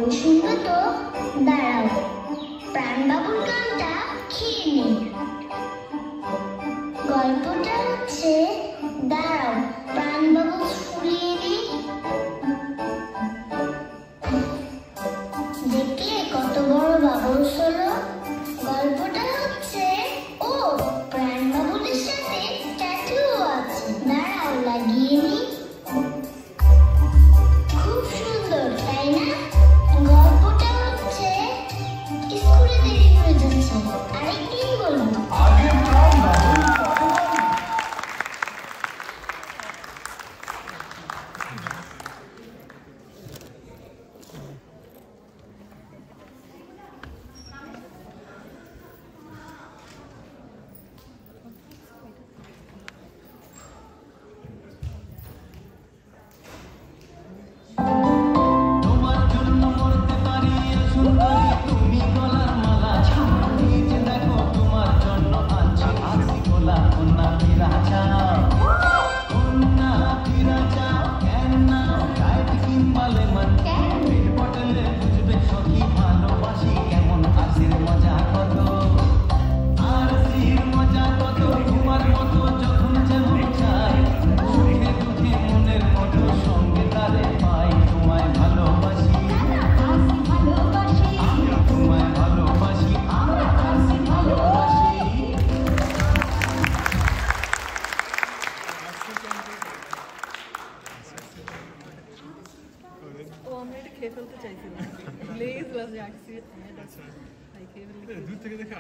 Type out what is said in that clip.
গান শুনবে তো? দাঁড়াও, প্রাণবাবুর গানটা খেয়ে নিই। গল্পটা হচ্ছে, দাঁড়াও প্রাণবাবু ফুলিয়ে দিই। দেখলে কত বড় বাবলস হলো? গল্পটা হচ্ছে, ও প্রাণবাবুদের সাথে ট্যাটুও আছে, দাঁড়াও লাগিয়ে নিই। খুব সুন্দর তাই না? গল্পটা হচ্ছে, স্কুলে দেরি হয়ে যাচ্ছে, আরেকদিন বলবো। আমরা এটা খেয়ে ফেলতে চাইছিলাম, লেজ বাজে আসছি, দূর থেকে দেখে